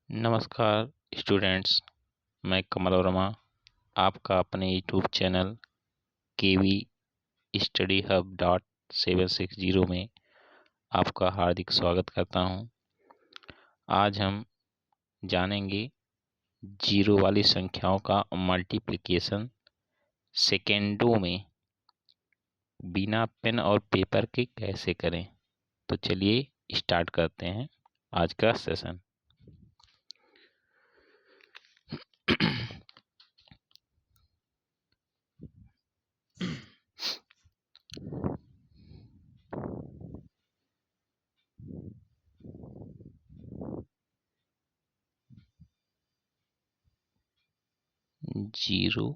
नमस्कार स्टूडेंट्स, मैं कमल वर्मा आपका अपने यूट्यूब चैनल केवी स्टडी हब .760 में आपका हार्दिक स्वागत करता हूं। आज हम जानेंगे जीरो वाली संख्याओं का मल्टीप्लिकेशन सेकेंडों में बिना पेन और पेपर के कैसे करें। तो चलिए स्टार्ट करते हैं आज का सेशन। जीरो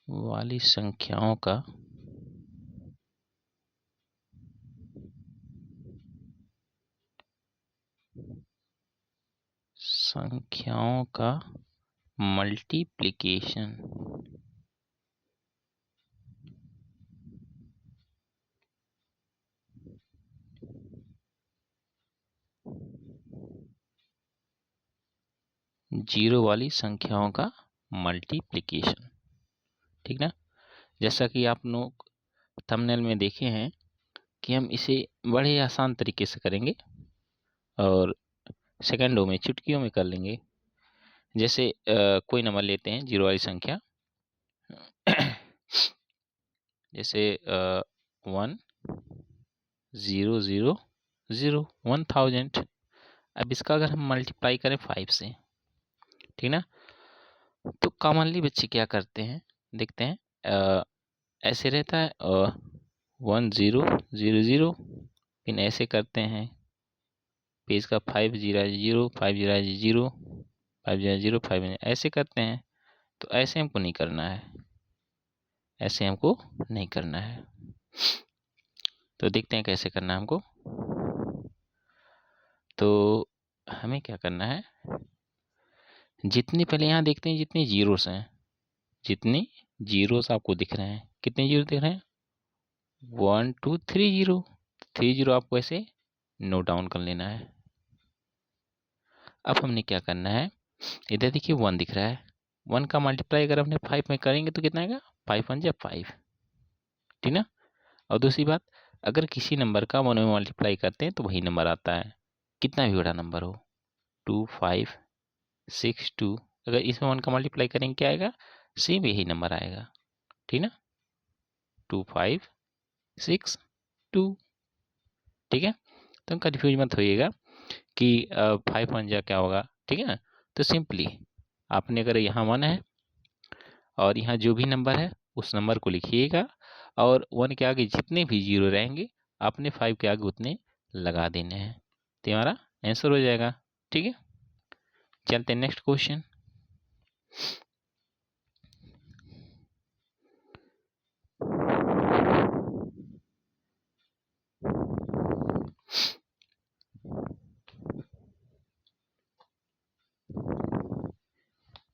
वाली संख्याओं का मल्टीप्लिकेशन जीरो वाली संख्याओं का मल्टीप्लिकेशन, ठीक ना। जैसा कि आप लोग थंबनेल में देखे हैं कि हम इसे बड़े आसान तरीके से करेंगे और सेकंडों में, चुटकियों में कर लेंगे। जैसे कोई नंबर लेते हैं जीरो वाली संख्या जैसे 1000। अब इसका अगर हम मल्टीप्लाई करें 5 से, ठीक ना, तो कॉमनली बच्चे क्या करते हैं, देखते हैं ऐसे रहता है 1000, फिर ऐसे करते हैं पेज का 500, 500, 500, 5 ऐसे करते हैं। तो ऐसे हमको नहीं करना है, ऐसे हमको नहीं करना है। तो देखते हैं कैसे करना है हमको। तो हमें क्या करना है, जितनी पहले यहाँ देखते हैं जितने जीरोस हैं, जितने जीरोस आपको दिख रहे हैं, कितने जीरो दिख रहे हैं 1 2 3 जीरो, 3 जीरो आपको ऐसे नोट डाउन कर लेना है। अब हमने क्या करना है, इधर देखिए 1 दिख रहा है, 1 का मल्टीप्लाई अगर हमने 5 में करेंगे तो कितना आएगा 5 1 जा 5, ठीक ना। और दूसरी बात, अगर किसी नंबर का 1 में मल्टीप्लाई करते हैं तो वही नंबर आता है, कितना भी बड़ा नंबर हो। 2 5 6 2, अगर इसमें 1 का मल्टीप्लाई करेंगे क्या आएगा, सेम यही नंबर आएगा, ठीक ना, 2 5 6 2, ठीक है। तो कंफ्यूज मत होइएगा कि 5 1 जा क्या होगा, ठीक है ना। तो सिंपली आपने अगर यहाँ 1 है और यहाँ जो भी नंबर है उस नंबर को लिखिएगा, और 1 के आगे जितने भी जीरो रहेंगे आपने 5 के आगे उतने लगा देने हैं, तो हमारा आंसर हो जाएगा, ठीक है। चलते हैं नेक्स्ट क्वेश्चन।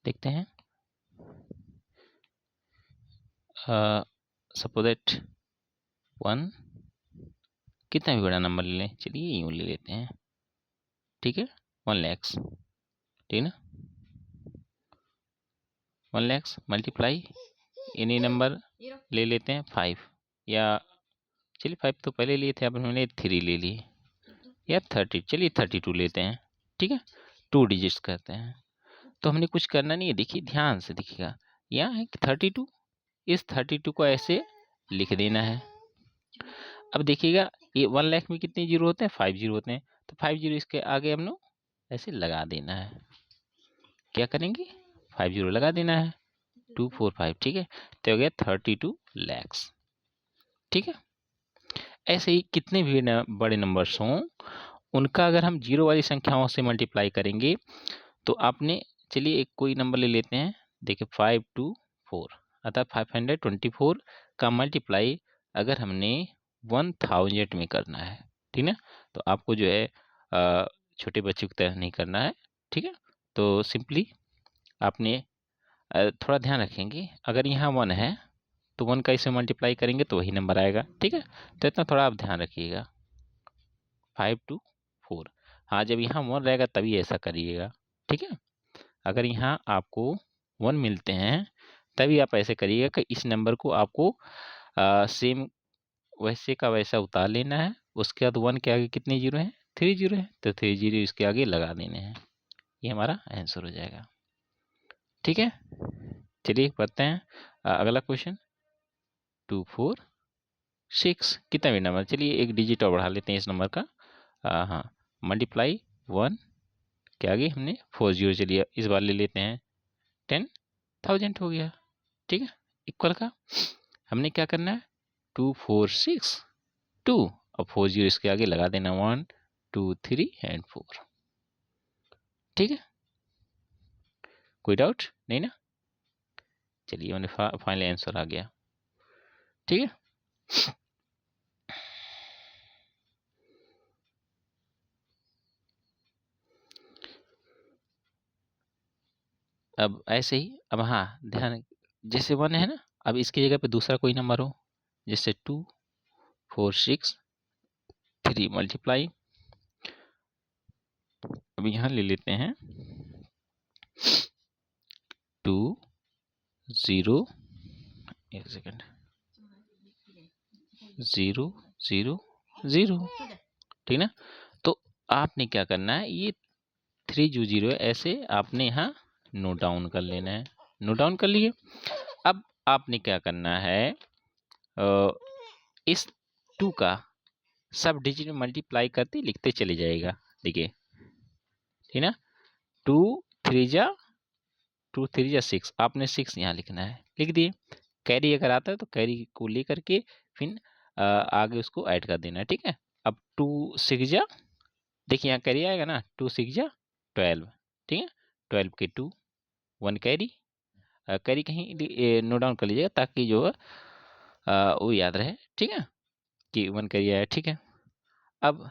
देखते हैं, सपोज दैट 1, कितना भी बड़ा नंबर ले लें, चलिए यूँ ले लेते हैं, ठीक है, 1 लाख, ठीक ना। 1 लाख मल्टीप्लाई इन्हीं नंबर ले लेते हैं 5, या चलिए 5 तो पहले लिए थे, अब हमने 3 ले लिए, या 30, चलिए 32 लेते हैं, ठीक है, 2 डिजिट्स करते हैं। तो हमने कुछ करना नहीं है, देखिए ध्यान से देखिएगा, यहाँ है 32, इस 32 को ऐसे लिख देना है। अब देखिएगा ये 1 लाख में कितने जीरो होते हैं, 5 जीरो होते हैं, तो 5 जीरो इसके आगे हम लोग ऐसे लगा देना है। क्या करेंगे, 5 जीरो लगा देना है, 2 4 5, ठीक है, तो हो गया 32 लाख, ठीक है। ऐसे ही कितने भी बड़े नंबर्स हों उनका अगर हम जीरो वाली संख्याओं से मल्टीप्लाई करेंगे तो आपने, चलिए एक कोई नंबर ले लेते हैं, देखिए 524, अर्थात 524 का मल्टीप्लाई अगर हमने 1000 में करना है, ठीक है, तो आपको जो है छोटे बच्चों की तरह नहीं करना है, ठीक है। तो सिंपली आपने थोड़ा ध्यान रखेंगे, अगर यहाँ 1 है तो 1 का इसे मल्टीप्लाई करेंगे तो वही नंबर आएगा, ठीक है। तो इतना थोड़ा आप ध्यान रखिएगा, 524। हाँ, जब यहाँ 1 रहेगा तभी ऐसा करिएगा, ठीक है। अगर यहाँ आपको 1 मिलते हैं तभी आप ऐसे करिएगा कि इस नंबर को आपको सेम वैसे का वैसा उतार लेना है। उसके बाद 1 के आगे कितने जीरो हैं? 3 जीरो है, तो 3 जीरो इसके आगे लगा देने हैं। ये हमारा आंसर हो जाएगा, ठीक है। चलिए पढ़ते हैं अगला क्वेश्चन। 2 4 6 कितना भी नंबर, चलिए एक डिजिट और बढ़ा लेते हैं इस नंबर का। हाँ, मल्टीप्लाई 1 के आगे हमने 4 जीरो, चलिए इस बार ले लेते हैं 10,000 हो गया, ठीक है। इक्वल का हमने क्या करना है, 2 4 6 2 और 4 जीरो इसके आगे लगा देना, 1 2 3 एंड 4, ठीक है। कोई डाउट नहीं ना? चलिए मैंने फाइनल आंसर आ गया, ठीक है। अब ऐसे ही, अब हाँ ध्यान, जैसे 1 है ना, अब इसकी जगह पे दूसरा कोई नंबर हो, जैसे 2 4 6 3 मल्टीप्लाई, अब यहाँ ले लेते हैं 2 0 1 सेकेंड 0 0 0, ठीक ना। तो आपने क्या करना है, ये 3 जो जीरो है ऐसे आपने यहाँ नोट डाउन कर लेना है। नोट डाउन कर लिए। अब आपने क्या करना है, इस 2 का सब डिजिट में मल्टीप्लाई करते लिखते चले जाएगा, देखिए, ठीक ना। 2 3 जा 2 3 जा 6, आपने 6 यहाँ लिखना है, लिख दिए। कैरी अगर आता है तो कैरी को लेकर के फिर आगे उसको ऐड कर देना है, ठीक है। अब 2 6 जा, देखिए यहाँ कैरी आएगा ना, 2 6 जा 12, ठीक है। 12 के 2 1 कैरी, कैरी कहीं नोट डाउन कर लीजिएगा ताकि जो वो याद रहे, ठीक है, कि 1 कैरी आया, ठीक है। अब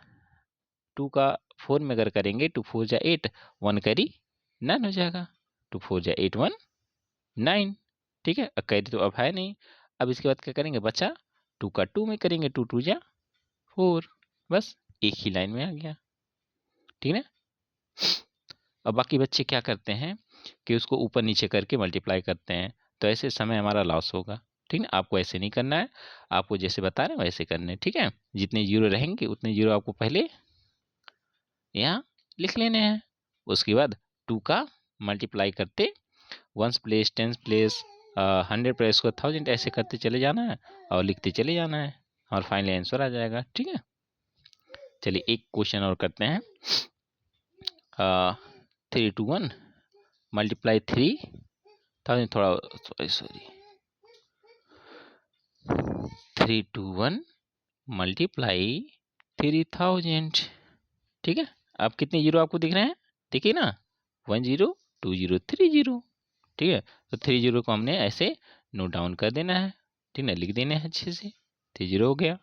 2 का 4 में अगर करेंगे, 2 4 जा 8 1 कैरी 9 हो जाएगा, 2 4 जा 8 1 9, ठीक है। कैरी तो अब है नहीं। अब इसके बाद क्या करेंगे, बचा 2 का 2 में करेंगे, 2 2 जा 4, बस एक ही लाइन में आ गया, ठीक है। अब बाकी बच्चे क्या करते हैं कि उसको ऊपर नीचे करके मल्टीप्लाई करते हैं, तो ऐसे समय हमारा लॉस होगा, ठीक है। आपको ऐसे नहीं करना है, आपको जैसे बता रहे हैं वैसे करने, ठीक है। जितने जीरो रहेंगे उतने जीरो आपको पहले यहाँ लिख लेने हैं। उसके बाद 2 का मल्टीप्लाई करते 1 प्लेस 10 प्लेस 100 प्लेस को 1000 ऐसे करते चले जाना है और लिखते चले जाना है और फाइनल आंसर आ जाएगा, ठीक है। चलिए एक क्वेश्चन और करते हैं। 3 2 1 मल्टीप्लाई 3000, थोड़ा सॉरी 3 2 1 मल्टीप्लाई 3000, ठीक है। अब कितने जीरो आपको दिख रहे हैं, देखिए ना, 1 0 2 0 3 0, ठीक है। तो 3 जीरो को हमने ऐसे नोट डाउन कर देना है, ठीक है, लिख देना है अच्छे से, 3 जीरो हो गया।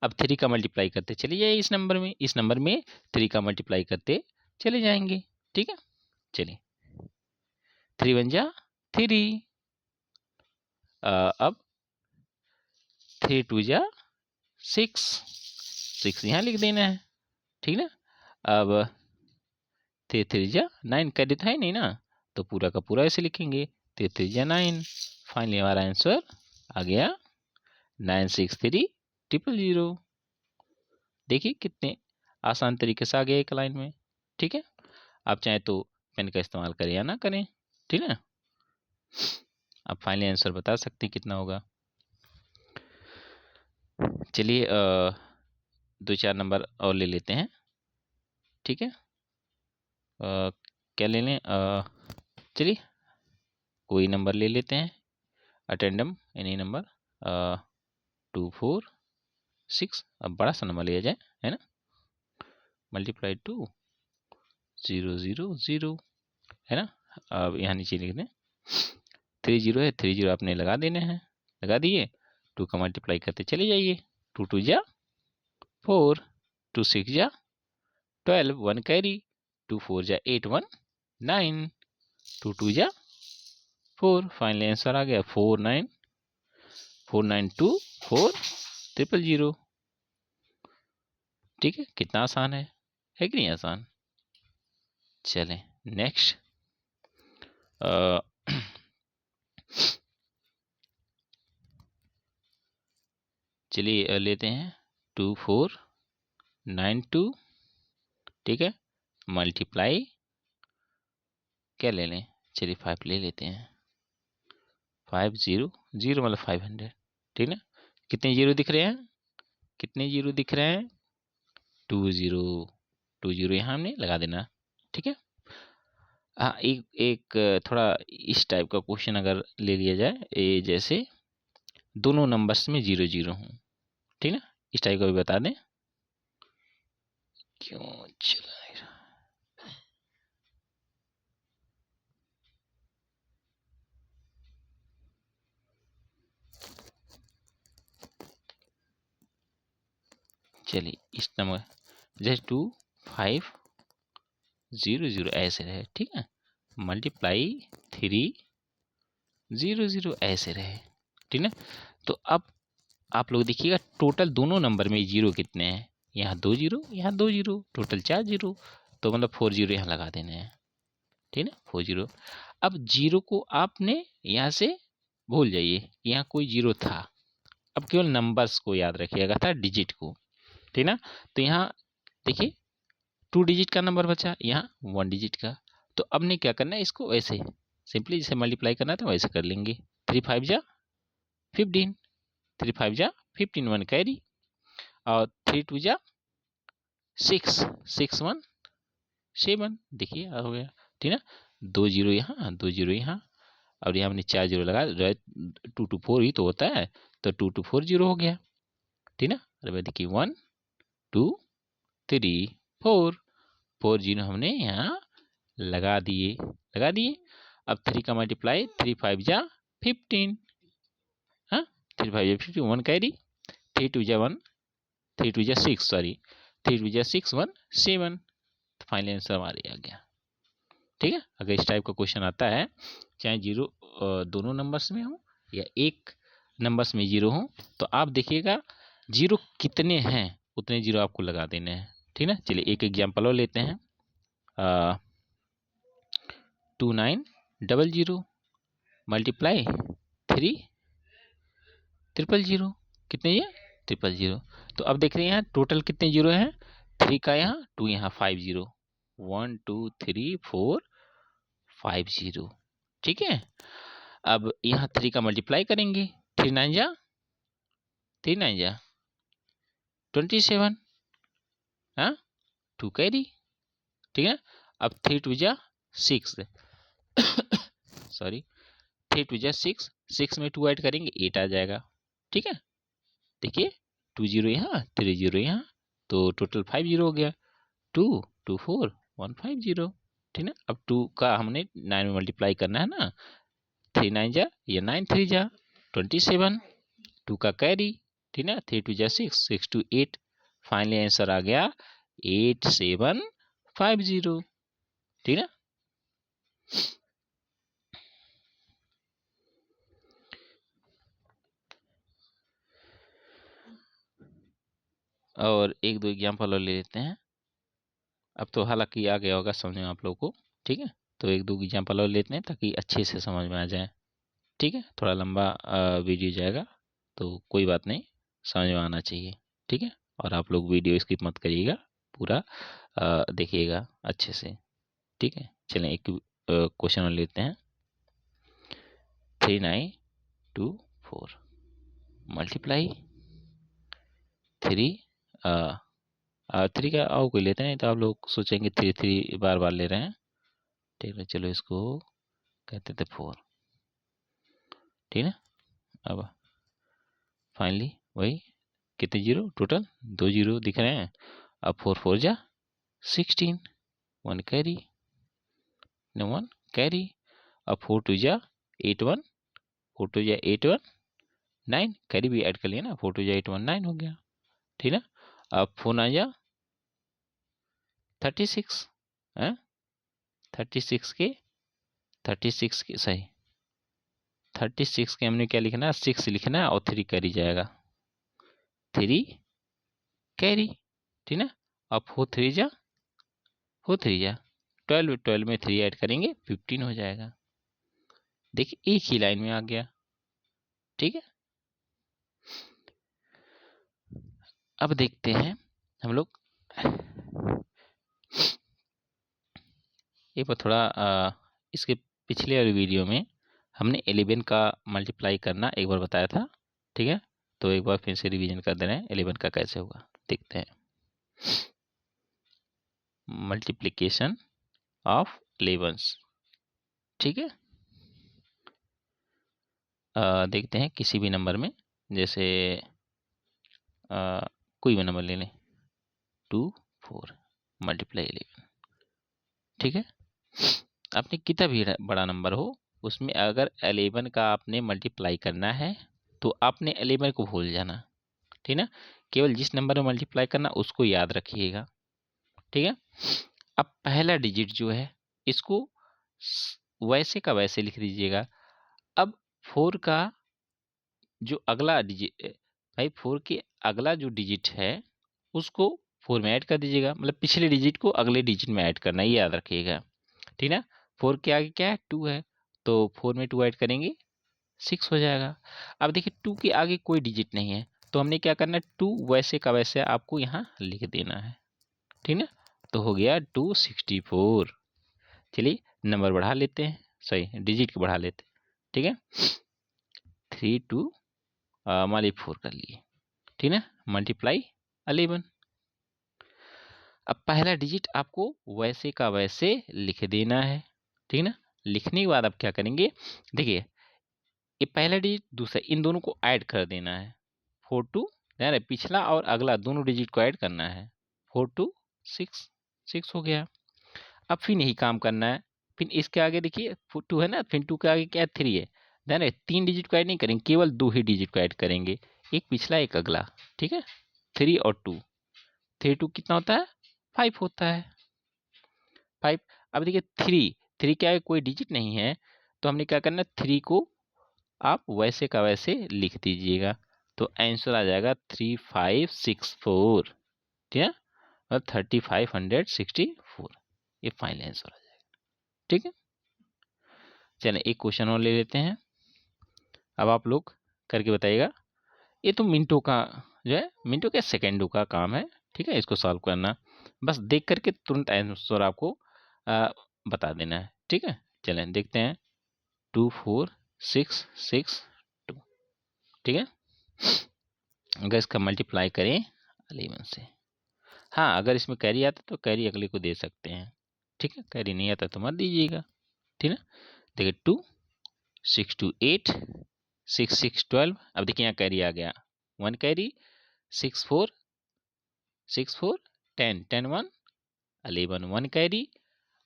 अब 3 का मल्टीप्लाई करते चले जाइए इस नंबर में 3 का मल्टीप्लाई करते चले जाएंगे, ठीक है। चलिए 3 1 जा 3, अब 3 2 जा 6 यहाँ लिख देना है, ठीक ना। अब 3 3 जा 9, कैरी तो है नहीं ना, तो पूरा का पूरा ऐसे लिखेंगे, 3 3 जा 9, फाइनली हमारा आंसर आ गया 963 000। देखिए कितने आसान तरीके से आ गया एक लाइन में, ठीक है। आप चाहे तो पेन का इस्तेमाल करें या ना करें, ठीक है। आप फाइनली आंसर बता सकते हैं कितना होगा। चलिए 2-4 नंबर और ले लेते हैं, ठीक है। क्या ले लें, चलिए कोई नंबर ले लेते हैं, अटेंडम एनी नंबर 2 4 6, अब बड़ा सा नंबर लिया जाए, है ना। मल्टीप्लाई 2 0 0 0, है ना। अब यहाँ नीचे लिख दें 3 जीरो है, 3 जीरो आपने लगा देने हैं, लगा दिए। 2 का मल्टीप्लाई करते चले जाइए, 2 2 जा 4, 2 6 जा 12, 1 कैरी, 2 4 जा 8 1 9, 2 2 जा 4, फाइनली आंसर आ गया 4924 000, ठीक है। कितना आसान है कि नहीं आसान? चलें नेक्स्ट। चलिए लेते हैं 2492, ठीक है, मल्टीप्लाई क्या ले लें, चलिए 5 ले लेते हैं, 500 मतलब 500, ठीक ना। कितने जीरो दिख रहे हैं, कितने जीरो दिख रहे हैं, 20 यहाँ हमने लगा देना, ठीक है। हाँ, एक थोड़ा इस टाइप का क्वेश्चन अगर ले लिया जाए, ये जैसे दोनों नंबर्स में 0 0 हों, ठीक ना, इस टाइप का भी बता दें। क्यों चला नहीं रहा, चलिए इस नंबर जैसे 2500 ऐसे रहे, ठीक है, मल्टीप्लाई 300 ऐसे रहे, ठीक ना। तो अब आप लोग देखिएगा टोटल दोनों नंबर में जीरो कितने हैं, यहाँ 2 जीरो, यहाँ 2 जीरो, टोटल 4 जीरो, तो मतलब 4 जीरो यहाँ लगा देने हैं, ठीक है, 4 जीरो। अब जीरो को आपने यहाँ से भूल जाइए, यहाँ कोई जीरो था, अब केवल नंबर्स को याद रखिएगा, था डिजिट को, ठीक ना। तो यहाँ देखिए 2 डिजिट का नंबर बचा, यहाँ 1 डिजिट का, तो अब ने क्या करना है, इसको ऐसे सिंपली जैसे मल्टीप्लाई करना था वैसे कर लेंगे, 3 5 जा 15, 3 5 जा 15, 1 कैरी, और 3 2 जा 6, 6 1 7, देखिए हो गया, ठीक ना। 2 जीरो यहाँ, 2 जीरो यहाँ, और यहाँ हमने 4 जीरो लगा, 2 2 4 ही तो होता है, तो 2 2 4 जीरो हो गया, ठीक ना। अरे देखिए 1 2 3 4 जीरो हमने यहाँ लगा दिए, अब 3 का मल्टीप्लाई 3 5 जा 15, हाँ 3 5 जा 15, 1 कैरी, 3 2 जा 1, 3 2 जा 6, सॉरी 3 2 जा 6 1 7, तो फाइनल आंसर हमारे आ गया, ठीक है। अगर इस टाइप का क्वेश्चन आता है, चाहे जीरो दोनों नंबर्स में हो या एक नंबर्स में जीरो हो, तो आप देखिएगा जीरो कितने हैं उतने जीरो आपको लगा देने हैं, ठीक ना। चलिए एक एग्जाम्पल और लेते हैं, 2900 मल्टीप्लाई 300, कितने ये 300, तो अब देख रहे हैं यहाँ टोटल कितने जीरो हैं, 3 का यहाँ 2 यहाँ 5 जीरो, 1 2 3 4 5 जीरो, ठीक है। अब यहाँ 3 का मल्टीप्लाई करेंगे, 3 9 जा 27, हाँ 2 कैरी, ठीक है। अब 3 2 जा 6 सॉरी 3 2 जा 6, 6 में 2 ऐड करेंगे 8 आ जाएगा, ठीक है। देखिए 2 जीरो यहाँ 3 जीरो यहाँ, तो टोटल 5 जीरो हो गया, 2 2 4 1 5 जीरो, ठीक है। अब 2 का हमने 9 में मल्टीप्लाई करना है ना, 3 9 जा या 9 3 जा 27, 2 का कैरी, ठीक है, 3 2 जा 6 6 2 8, फाइनली आंसर आ गया 8750, ठीक है। और एक दो एग्जाम्पल और ले लेते हैं, अब तो हालांकि आ गया होगा समझ में आप लोगों को, ठीक है। तो एक दो एग्जाम्पल और लेते हैं ताकि अच्छे से समझ में आ जाए, ठीक है। थोड़ा लंबा वीडियो जाएगा तो कोई बात नहीं, समझ में आना चाहिए, ठीक है। और आप लोग वीडियो स्किप मत करिएगा, पूरा देखिएगा अच्छे से, ठीक है। चलें एक क्वेश्चन और लेते हैं, 3924 मल्टीप्लाई 3 3 का आओ कोई लेते हैं, तो आप लोग सोचेंगे 3 3 बार बार ले रहे हैं, ठीक है। चलो इसको कहते थे 4, ठीक है। अब फाइनली वही कितने जीरो, टोटल 2 जीरो दिख रहे हैं, अब 4 4 जा 16, 1 कैरी, 1 कैरी, अब 4 2 जा 8 1, 4 2 जा 8 1 9, कैरी भी ऐड कर लिया ना, 4 2 जा 8 1 9 हो गया, ठीक है। अब 4 9 जा 36 है, 36 के सही 36 के हमने क्या लिखना है, 6 लिखना है, और 3 कैरी जाएगा, 3 कैरी, ठीक है। अब 4 3 जा 12, 12 में 3 ऐड करेंगे 15 हो जाएगा। देखिए एक ही लाइन में आ गया। ठीक है, अब देखते हैं हम लोग एक बार थोड़ा इसके पिछले वाली वीडियो में हमने 11 का मल्टीप्लाई करना एक बार बताया था। ठीक है, तो एक बार फिर से रिवीजन कर दे रहे हैं 11 का कैसे होगा, देखते हैं। Multiplication of 11। ठीक है, देखते हैं किसी भी नंबर में, जैसे कोई भी नंबर ले लें, 2 4 मल्टीप्लाई 11। ठीक है, आपने कितना भी बड़ा नंबर हो उसमें अगर 11 का आपने मल्टीप्लाई करना है तो आपने 11 को भूल जाना। ठीक है, केवल जिस नंबर में मल्टीप्लाई करना उसको याद रखिएगा। ठीक है, अब पहला डिजिट जो है इसको वैसे का वैसे लिख दीजिएगा। अब 4 का जो अगला डिजिट भाई 4 के अगला जो डिजिट है उसको 4 में ऐड कर दीजिएगा, मतलब पिछले डिजिट को अगले डिजिट में ऐड करना, ये याद रखिएगा। ठीक है, 4 के आगे क्या है, 2 है, तो 4 में 2 ऐड करेंगे 6 हो जाएगा। अब देखिए 2 के आगे कोई डिजिट नहीं है तो हमने क्या करना है, 2 वैसे का वैसे आपको यहाँ लिख देना है। ठीक है, तो हो गया 264। चलिए नंबर बढ़ा लेते हैं, सही डिजिट को बढ़ा लेते हैं। ठीक है, 3 2 मान ली 4 कर लिए। ठीक है, मल्टीप्लाई 11। अब पहला डिजिट आपको वैसे का वैसे लिख देना है। ठीक है ना, लिखने के बाद आप क्या करेंगे, देखिए ये पहला डिजिट दूसरा, इन दोनों को ऐड कर देना है। 4 2 पिछला और अगला दोनों डिजिट को ऐड करना है। 4 2 6 6 हो गया। अब फिर यही काम करना है, फिर इसके आगे देखिए 2 है ना, फिर 2 के आगे क्या 3 है, ध्यान 3 डिजिट को ऐड नहीं करेंगे, केवल 2 ही डिजिट को ऐड करेंगे, एक पिछला एक अगला। ठीक है, 3 और 2, 3 2 कितना होता है, 5 होता है, 5। अब देखिए 3 के आगे कोई डिजिट नहीं है तो हमने क्या करना है, 3 को आप वैसे का वैसे लिख दीजिएगा, तो आंसर आ जाएगा 3564। ठीक है, और 3564 ये फाइनल आंसर आ जाएगा। ठीक है, चलिए एक क्वेश्चन और ले लेते हैं, अब आप लोग करके बताइएगा। ये तो मिनटों का जो है, मिनटों के सेकेंडों का काम है। ठीक है, इसको सॉल्व करना, बस देख करके तुरंत आंसर आपको बता देना है। ठीक है, चलें देखते हैं, 2 4 6 6 2। ठीक है, अगर इसका मल्टीप्लाई करें 11 से, हाँ अगर इसमें कैरी आता तो कैरी अगले को दे सकते हैं। ठीक है, कैरी नहीं आता तो मत दीजिएगा। ठीक है, देखिए 2 6 2 8 6 6 12। अब देखिए यहाँ कैरी आ गया, 1 कैरी, 6 4 6 4 10 10 1 11 1 कैरी,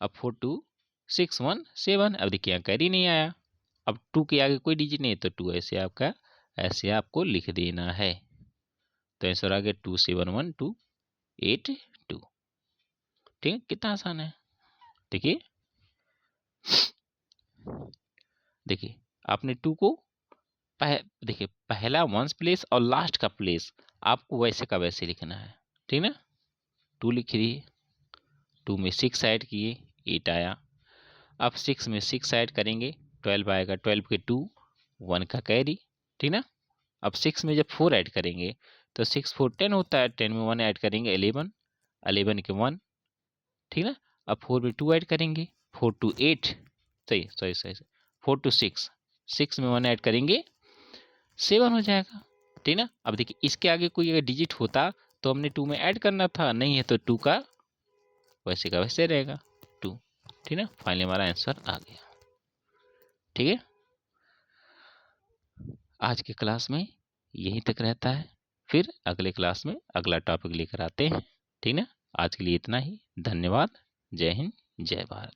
अब 4 2 6 1 7। अब देखिए यहाँ कैरी नहीं आया, अब 2 के आगे कोई डिजिट नहीं है तो 2 ऐसे आपको लिख देना है, तो आंसर आ गया 271282। ठीक है, कितना आसान है। देखिए देखिए आपने 2 को देखिए पहला वंस प्लेस और लास्ट का प्लेस आपको वैसे का वैसे लिखना है। ठीक ना, 2 लिख दिए, 2 में 6 ऐड किए 8 आया, अब 6 में 6 ऐड करेंगे 12 आएगा, 12 के 2 1 का कैरी। ठीक ना, अब 6 में जब 4 ऐड करेंगे तो 6 4 10 होता है, 10 में 1 ऐड करेंगे 11, 11 के 1। ठीक ना, अब 4 में 2 ऐड करेंगे, 4 2 8, सही सही सही, 4 2 6, 6 में 1 ऐड करेंगे 7 हो जाएगा। ठीक ना, अब देखिए इसके आगे कोई अगर डिजिट होता तो हमने 2 में ऐड करना था, नहीं है तो 2 का वैसे रहेगा 2। ठीक ना, फाइनली हमारा आंसर आ गया। ठीक है, आज की क्लास में यहीं तक रहता है, फिर अगले क्लास में अगला टॉपिक लेकर आते हैं। ठीक ना, आज के लिए इतना ही, धन्यवाद, जय हिंद जय भारत।